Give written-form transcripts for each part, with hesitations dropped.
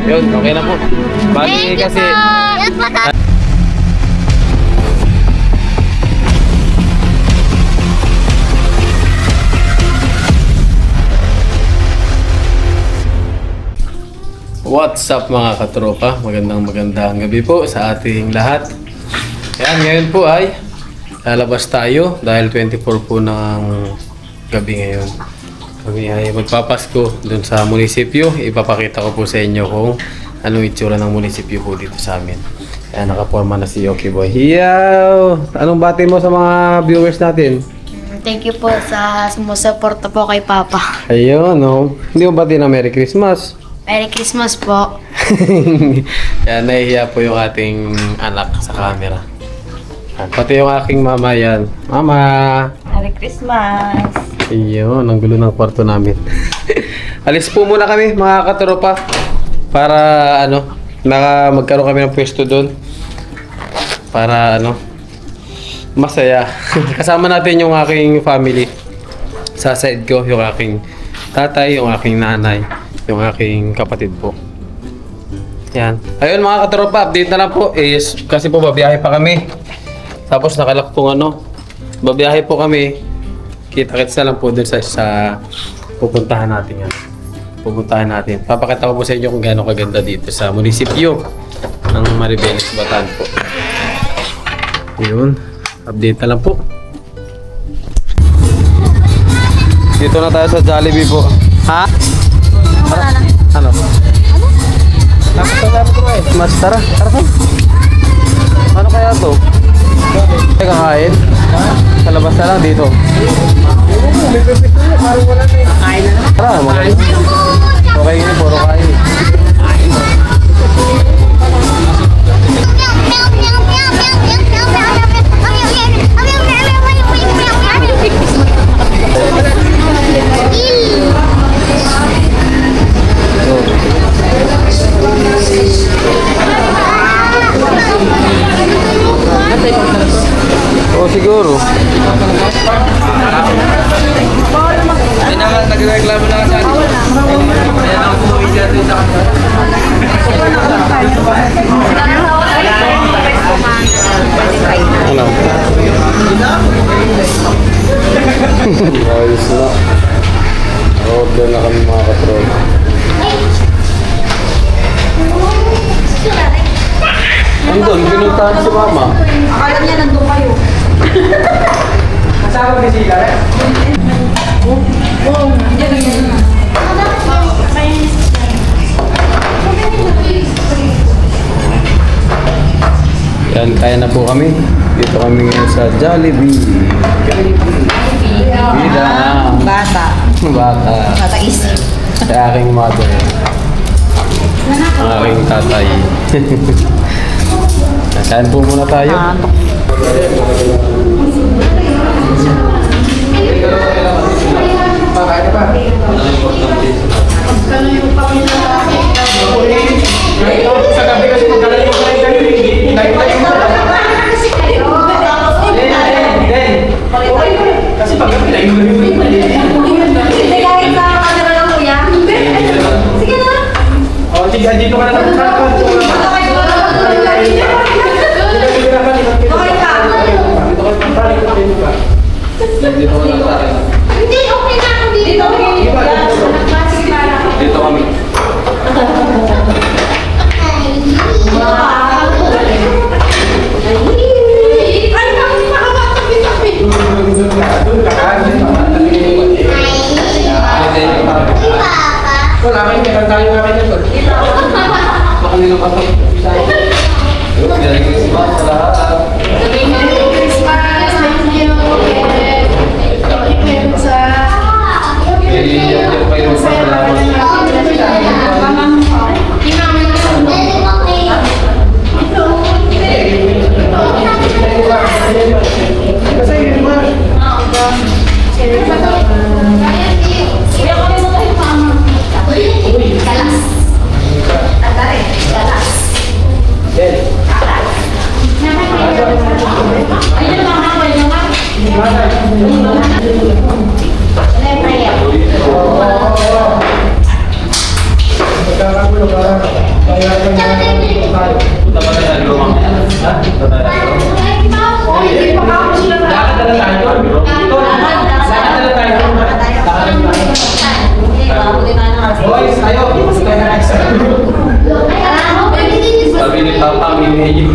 Yun, okay na po. Bali kasi... What's up mga katropa? Magandang gabi po sa ating lahat. Ayan, ngayon po ay lalabas tayo dahil 24 po ng gabi ngayon. Kami ay magpapasko dun sa munisipyo. Ipapakita ko po sa inyo kung anong itsura ng munisipyo po dito sa amin. Ayan, nakaporma na si Yoki Boy. Hiyaw! Anong bati mo sa mga viewers natin? Thank you po sa sumusuporta po kay Papa. Ayun, no? Hindi mo bati na Merry Christmas? Merry Christmas po. Yan, nahihiya po yung ating anak sa camera. At pati yung aking mama yan. Mama! Merry Christmas. Ayun, ang gulo ng kwarto namin. Alis po muna kami mga katropa. Para magkaroon kami ng pwesto doon. Para masaya. Kasama natin yung aking family. Sa side ko, yung aking tatay, yung aking nanay, yung aking kapatid po. Yan. Ayun mga katropa, update na lang po is kasi po babiyahe pa kami. Tapos nakalak pong babiyahe po kami. Kita-kits na lang po dun sa pupuntahan natin yan. Pupuntahan natin. Papakita ko po sa inyo kung gaano kaganda dito sa munisipyo ng Maribeles, Bataan po. Ayun. Update na lang po. Dito na tayo sa Jollibee po. Ha? Ano? Mas tara. Ano kaya to? Teka, kakain? Sa labas na lang dito. Tara, magaling. Okay, yun, puro kain. Oh, siguro. Ay naman, nagreklamo na sa akin. Ayan ako po isa doon sa Ano? Ayos na. Order na kami mga katropa. Andun, pinuntahan si mama. Akala niya nandun kayo. kasama ni sila eh. Yan, kaya na po kami. Dito kami ngayon sa Jollibee. Bida. Bata. Bata. Bata isip. Sa aking mother. Ang aking tatay. Kain po muna tayo. Sa gabi kasi magkalan yung kasi pag gabi na yung Hindi kahit sa camera lang kuya. Sige na. oh, sige, dito ka na sa Hindi, okay na ako dito. Dito kami. Ay, nakakatabi-tabi. wala kayo, may kantayo nga kayo doon. Baka nila pasok. Merry Christmas sa lahat. Merry Christmas. Thank you. Kayo sa salamat. Punta ba tayo lumang? Ha? Punta tayo. Hindi pa ako sila na. Lakad na tayo. Lakad na tayo. Boys, tayo. Tayo na next. Sabi ni Papa, minigil.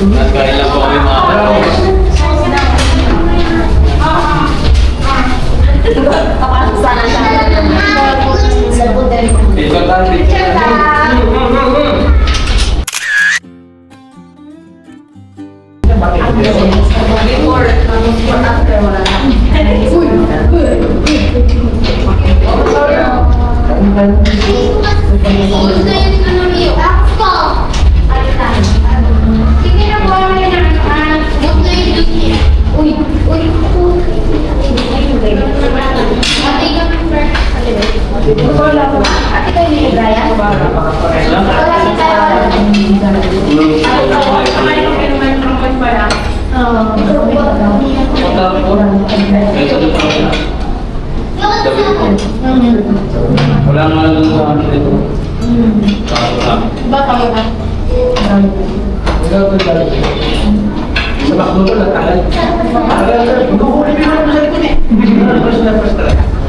Nagkain lang po kami mga kapatid. Dito tayo. Before, after, wala na. Wala nga lang sa amin ito. Sa baklo ko nagkalat.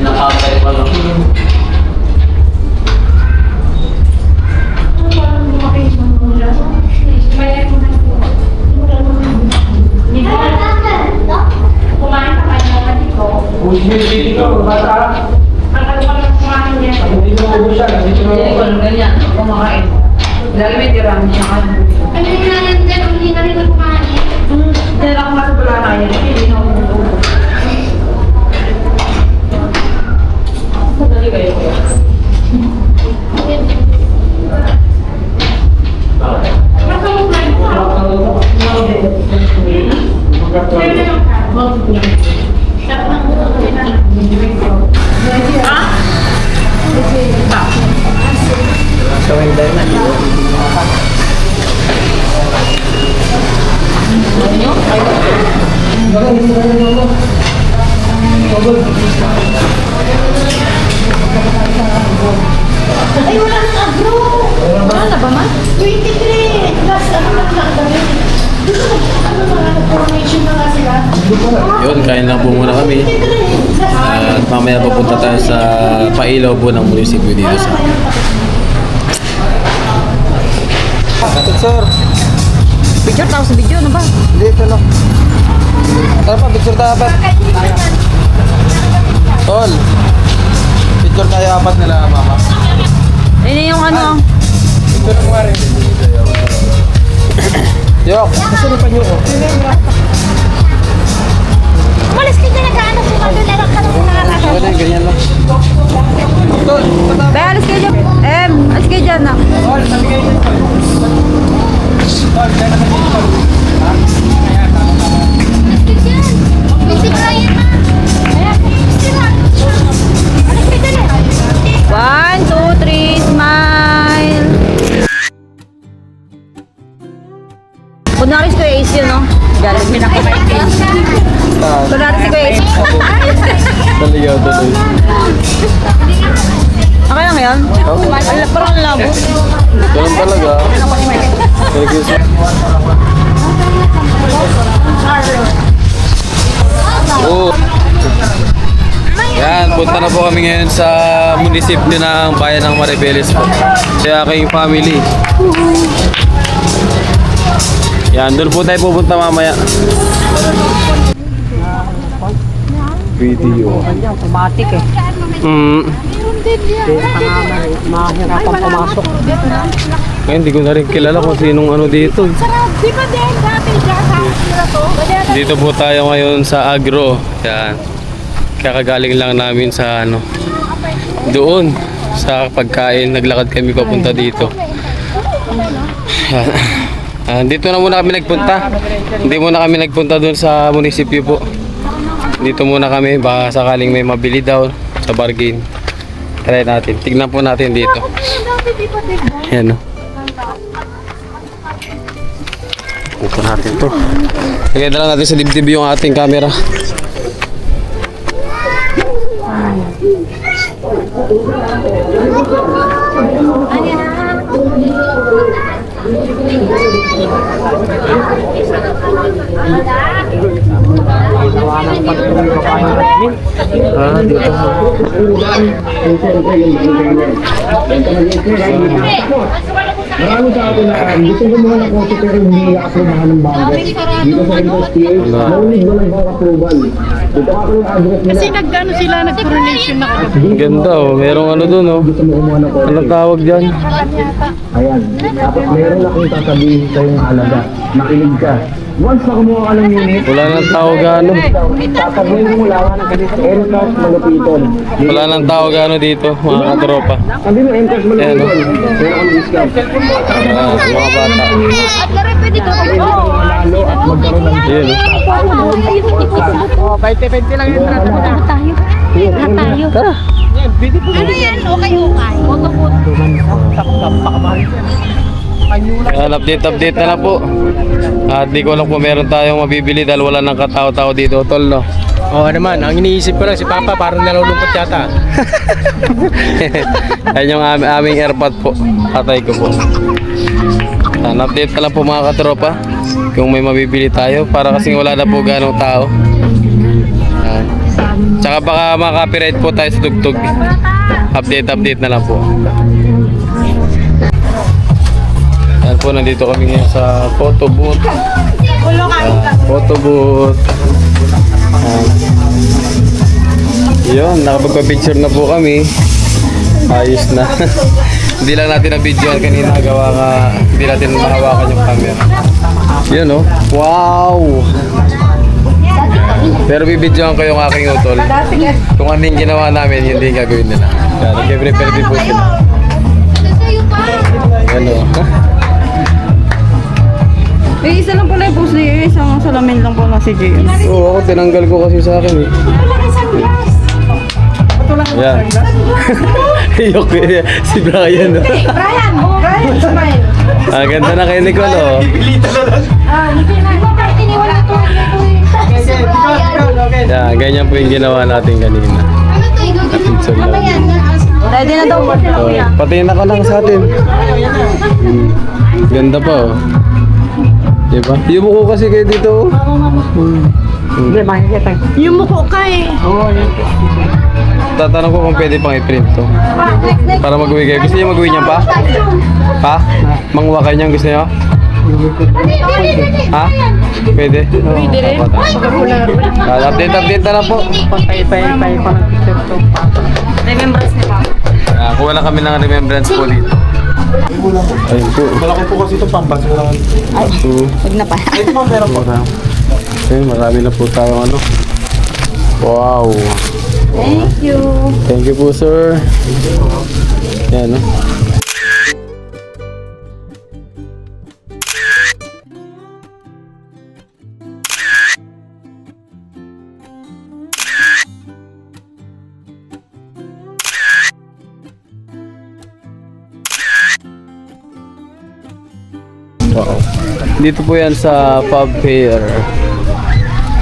Nakakay pa lang. Kumain ka pa ng kapatid ko. Hindi ko, bata. Ang kalupang kumain niya. Hindi ko siya. Hindi ko ganyan, kumakain. Lagi may tira, hindi siya kain. Ano yung nanin din? Hindi na rin kumain. Dahil ako nga sa pala na yan, hindi na ako nag-ubo. Madali kayo kaya. Makamuklan ko. Ay, wala nang agro. Wala na ba, ma? 23. Plus, ano lang nakagabi. Gusto mo, ano mga coronation na nga sila. Yun, kain lang po muna kami. At mamaya papunta tayo sa Pailaw po ng munisipyo dito sa... Kapit sir, Picture tao sa video, ano ba? dito lang. Tara pa, picture tayo apat. Tol, picture tayo apat nila mama. Ayun yung ano. Picture mo nga rin. Yok, gusto niyo pa niyo ko. Malis ka dyan, nag-ano si Mando na lang ka nung nakakasal. Wala, ganyan lang. Tol, patapos. Bay, alis kayo dyan. Alis kayo dyan na. Tol, sabi kayo dyan. Tol, kaya nakasip. Ha? Kaya, tama. Malis ka dyan. May si Brian na. Oo. Yan, punta na po kami ngayon sa munisipyo ng bayan ng Maribeles po. Sa aking family. Yan, doon po tayo pupunta mamaya. Video. Automatic eh. Mahirapan pumasok. Ngayon, hindi ko na rin kilala kung sinong ano dito. Di ba din dati dyan sa Akira to? Dito po tayo ngayon sa Agro. Yan. Kakagaling lang namin sa ano. Doon. Sa pagkain. Naglakad kami papunta dito. Yan. Dito na muna kami nagpunta. Hindi muna kami nagpunta doon sa munisipyo po. Dito muna kami. Baka sakaling may mabili daw sa bargain. Try natin. Tignan po natin dito. Yan o. Ito natin to. Lagay na lang natin sa dibdib yung ating camera. Dito. Marami sa atin na gusto gumawa ng kotse pero hindi na-aprobahan ng bangko. Dito sa industry, naulig mo ng bangko approval. Ito ako yung address nila. Kasi nagkano sila, nag-coronation na kagabi. Ang ganda oh. Merong ano dun oh. Gusto mo gumawa ng kotse. Anong tawag dyan? Ayan. Tapos meron akong sasabihin sa yung halaga. Nakinig ka. Once na kumuha ka ng unit, Wala nang tawag ano. sasabihin mo lang Encash Malupiton. Wala nang tawag ano dito, mga katropa. Sabi mo Encash Ayan, Malupiton. Meron akong discount. Mga bata. At laro pwede to. Manalo at magkaroon ng Yun oh. 20-20 lang yung trato na. Tayo. Tara. Ano yan? Okay. Yan, update na lang po. At di ko alam kung meron tayong mabibili dahil wala nang katao-tao dito, tol, no? Oo naman, ang iniisip ko lang si Papa parang nalulungkot yata. Ayun yung aming airpod po. Patay ko po. Yan, update na lang po mga katropa. Kung may mabibili tayo. Para kasing wala na po ganong tao. Yan. Tsaka baka maka-copyright po tayo sa tugtog. Update na lang po. Yan po, nandito kami ngayon sa photo booth. Photo booth. Yun, nakapagpa-picture na po kami. Ayos na. Hindi lang natin na-videoan kanina. Gawa ka, hindi natin mahawakan yung camera. Yun oh. Wow! Pero bibidyoan ko yung aking utol. Kung ano yung ginawa namin, hindi yung gagawin nila. Kaya nag-prepare din po sila. Yan oh. Eh, isa lang pala yung post niya. Isang salamin lang pala si JM. Oo, ako tinanggal ko kasi sa akin eh. Yan. Yok si Brian. Brian, smile. Ang ganda na kay Nicole oh. Iniwala to. Yan, ganyan po yung ginawa natin kanina. Napicture lang. Ready na daw po. Oh, patingin ako lang sa atin. Ganda pa oh. Diba? Yung muko kasi kayo dito oh. Hindi, makikita. Yung muko ka eh. Tatanong ko kung pwede pang i-print to. Para mag-uwi kayo. Gusto niyo mag-uwi niyan pa? Pa? Manguha kayo niyan gusto niyo? Ha? Pwede? Pwede rin. Update na lang po. Pay ko ng picture to. Remembrance ni Papa. Kuha lang kami ng remembrance po dito. Ayun po. Malaki po kasi ito pang basura. So, Huwag na pa. Ito ma'am, meron po. okay, marami na po tayong ano. Wow. Thank you. Thank you po, sir. Yan, no? Wow. Dito po yan sa pub fair.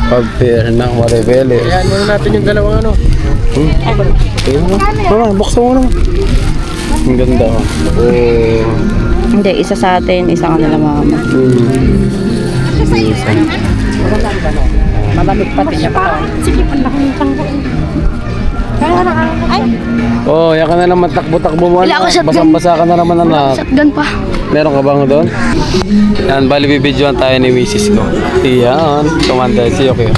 Pub fair ng Maribeles. Ayan, muna natin yung dalawang ano. Ayun mo. Mama, buksan mo naman. Ang ganda. Oh. Hindi, isa sa atin, isa ka nila mama. Isa. Malamig pati siya pa. Sige, panlaki ng tangko. Kaya na, ay, Oh, yan ka na naman takbo-takbo mo. Wala ako shotgun. Basang-basa ka na naman anak. shotgun pa. Meron ka bang doon? Yan, bali bibidyoan tayo ni Mrs. ko. Yan, Commander si Yoki.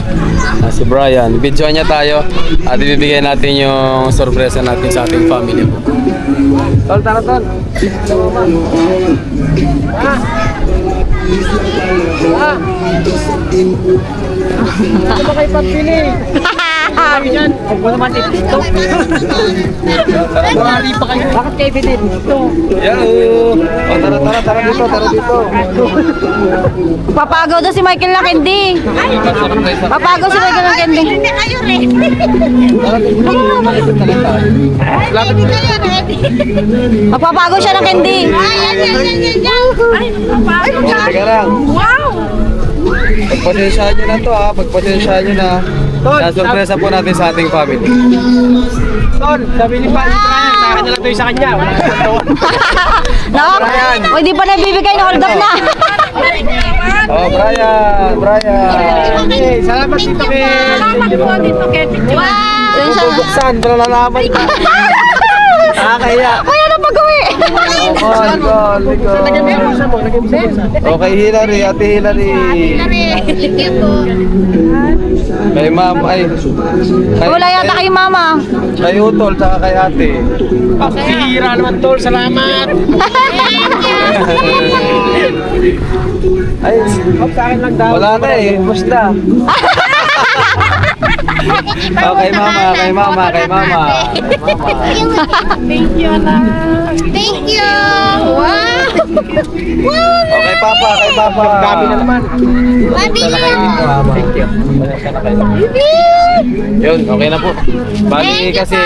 Si Brian. Bidyoan niya tayo at ibibigay natin yung sorpresa natin sa ating family po. Tol, tara tol. Ano kayo pagpili? Yan, huwag mo naman dito. Mari pa kayo. Bakit kayo dito? Yo! Oh, tara dito. Papagaw daw si Michael na Candy. Papagaw si Michael na Candy. Hindi kayo ready. Magpapagaw siya ng Candy. Teka lang. Wow! Pagpasensyahan nyo na to ha. Pagpasensyahan nyo na. Yan, sorpresa po natin sa ating family. Tol, sabi ni Brian, sa akin na lang ito yung sa kanya. Wala ka sa doon. O, hindi pa nabibigay na hold up na. Oh, Brian! Okay, salamat dito kay... Wow! Yan siya. Buksan, nalalaman ka. Nakakaya. Ay, ano pag-uwi? Okay, Hillary, Ate Hillary. Kay ma'am, ay. Wala yata kay mama. Kay Utol, saka kay ate. Hira naman tol, salamat. Ay, Sa akin lang daw. wala na eh. Basta. Oh, kay mama. Thank you, anak. Thank you. Wow. Oh, kay papa. Gabi na naman. Thank you. Yun, okay na po. Bali kasi,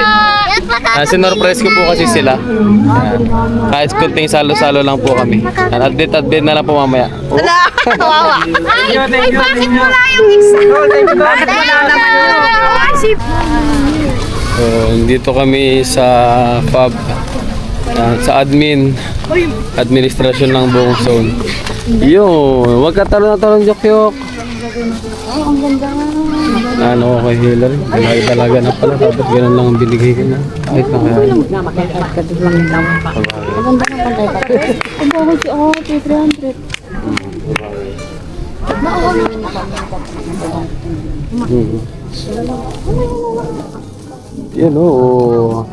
sinorpress ko po kasi sila. Yan. Kahit kunting salo-salo lang po kami. Yan, update na lang po mamaya. Oh. Kawawa. Ay, Bakit wala yung isa? Bakit wala naman yun? So, dito kami sa FAB. Sa administrasyon ng buong zone. Yun, wag ka talon Jokyok. Ano kay Hillary? Ay talaga na pala. Dapat ganun lang ang binigay ko na. Kahit na kaya. Yan o.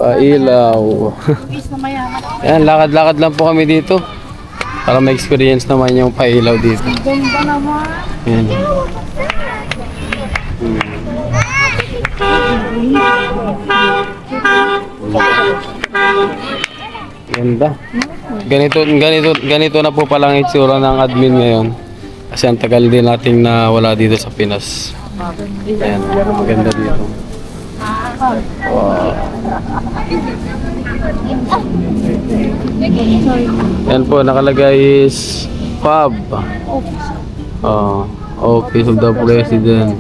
Pailaw. Yan, lakad-lakad lang po kami dito. Para ma-experience naman yung pailaw dito. Ganda naman. Yan. Ganda. Ganito na po palang itsura ng admin ngayon. Kasi ang tagal din nating nawala dito sa Pinas. Ayan, maganda dito. Wow. Yan po, nakalagay is FAB. Office of the President.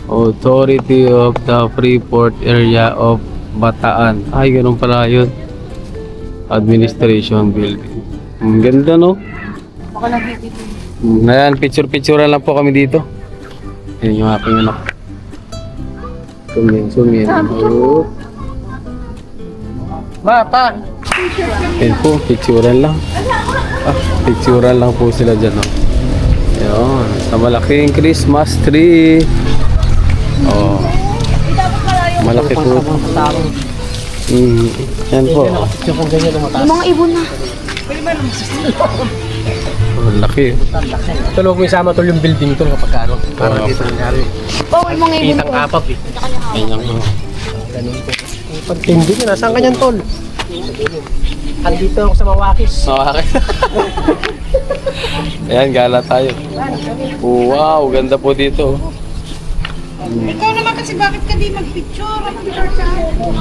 Authority of the Freeport Area of Bataan. Ay, ganun pala yun. Administration Building. Ang ganda, no? Ayan, picture-picture lang po kami dito. Yan yung aking anak. Zoom in. Oh. Pa. Yan po, picturean lang. Picturean lang po sila dyan, no? Yan, sa malaking Christmas tree. Oh. Malaki po. Yan po. Yung mga ibon na. Malaki. Tulog mo isama tol yung building tol kapag ano. Para dito nangyari. Oh, yung mga ibon Kitang ko. apap eh. Yan po. Ganun po. Pagtindi nyo, nasaan ka niyan tol? Andito ako sa Mawakis. Okay. Ayan, gala tayo. Wow, ganda po dito. Ikaw naman kasi bakit ka di mag-picture? Mag-picture sa ako.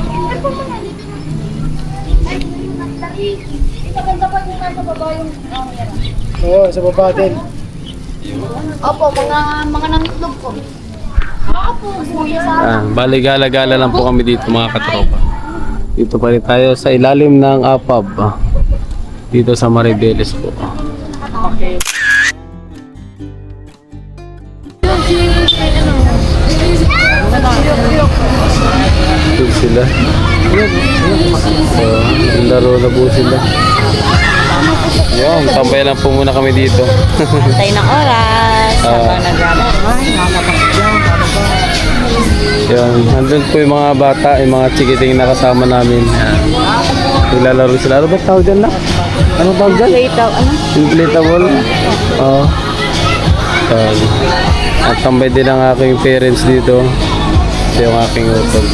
Ito ganda pa yung nasa baba yung camera. Oo, sa baba din. Opo, mga nangitlog ko. Opo, kuya sa Bali, gala-gala lang po kami dito mga katropa. Dito pa rin tayo sa ilalim ng APAB. Dito sa Maribeles po. po sila. Yun, tambay lang po muna kami dito. Antay ng oras. Habang naglalaro. Ay, nakakapagod yan. Yun, nandun po yung mga bata, yung mga chikiting na kasama namin. Nilalaro sila. Ano ba tawag dyan na? Ano tawag dyan? Inflatable. Oo. At tambay din ang aking parents dito. Ito yung aking utol.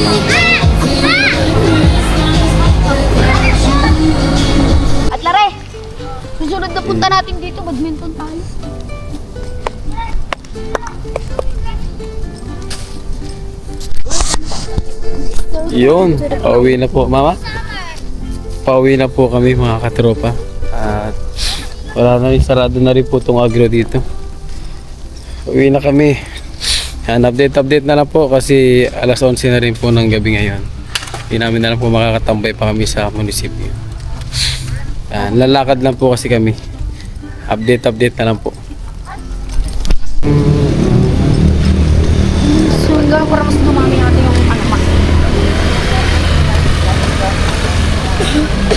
At Lare, susunod na punta natin dito, badminton tayo. Yun, pauwi na po. Mama? Pauwi na po kami mga katropa. At wala na rin, sarado na rin po itong agro dito. Uwi na kami. Yan, update na lang po kasi alas 11 na rin po ng gabi ngayon. Hindi namin na lang po makakatambay pa kami sa munisipyo. Yan, lalakad lang po kasi kami. Update na lang po. So, gano'n para mas dumami natin yung anak.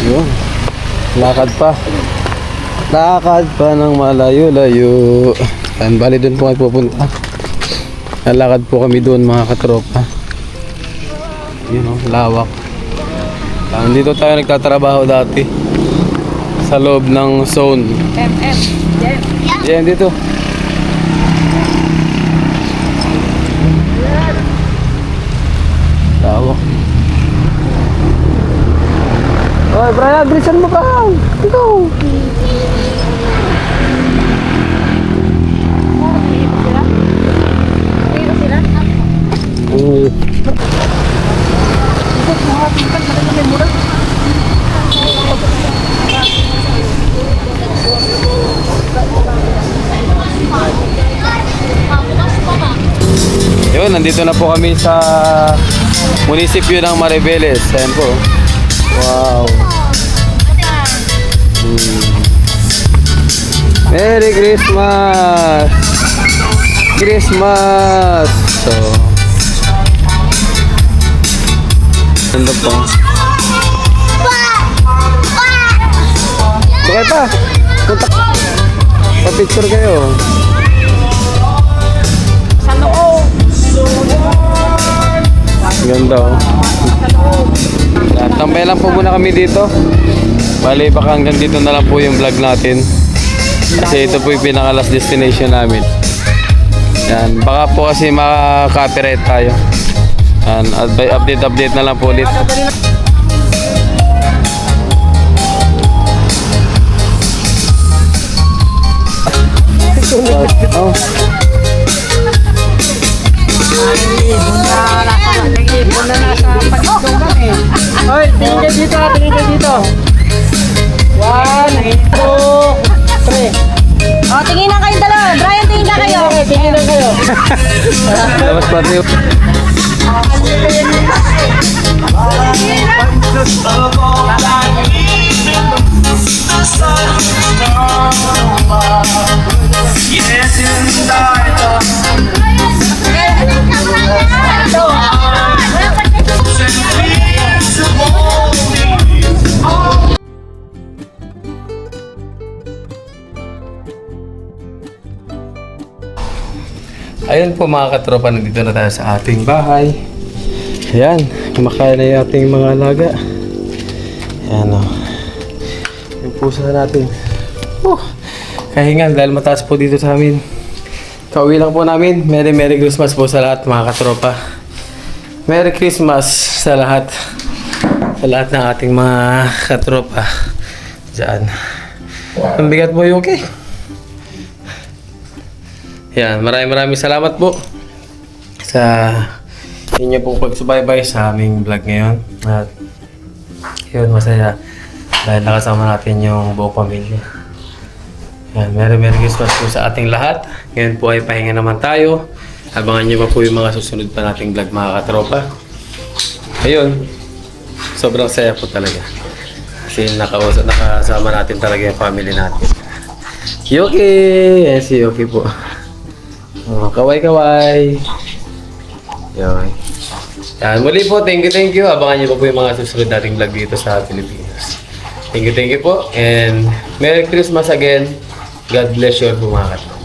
Yun. Lakad pa. Lakad pa ng malayo-layo. Yan, bali doon po kayo pupunta. Lalakad po kami doon mga katropa. Yun o, lawak. Dito tayo nagtatrabaho dati. Sa loob ng zone. Yan, dito. Lawak. Oy, Brian, bilisan mo ka. Ito. Yun, nandito na po kami sa munisipyo ng Maribeles. Ayan po. Wow. Merry Christmas! Christmas! So, ganda po. Okay pa. Punta. Pa-picture kayo. Ganda oh. Tambay lang po muna kami dito. Bali baka hanggang dito na lang po yung vlog natin. Kasi ito po yung pinaka last destination namin. Yan, baka po kasi maka-copyright tayo. Yan, update na lang po ulit. Oh. Nag-ibon na nasa pagkitungan eh. Hoy, tingin ka dito, tingin ka dito. 1, 2, 3. O, tingin na kayo dalawa. Brian, tingin na kayo. Tingin na kayo. Labas pati yung... Ayun po mga katropa, nandito na tayo sa ating bahay. Ayan, kumakain na yung ating mga alaga. Ayan o. Yung pusa natin. Kahingan dahil mataas po dito sa amin. Kauwi lang po namin. Merry Christmas po sa lahat mga katropa. Merry Christmas sa lahat. Sa lahat ng ating mga katropa. Diyan. Ang bigat po yung okay. Yan, maraming salamat po sa inyo pong pagsubaybay sa aming vlog ngayon. At yun, masaya dahil nakasama natin yung buong pamilya. Yan, Merry Christmas po sa ating lahat. Ngayon po ay pahinga naman tayo. Abangan nyo pa po yung mga susunod pa nating vlog mga katropa. Ayun, sobrang saya po talaga. Kasi nakasama natin talaga yung family natin. Yoki! Yan si Yoki po. Oh, kaway. Yan. Yan. Muli po, thank you. Abangan niyo po yung mga susunod nating vlog dito sa Pilipinas. Thank you po. And Merry Christmas again. God bless you all po mga katropa.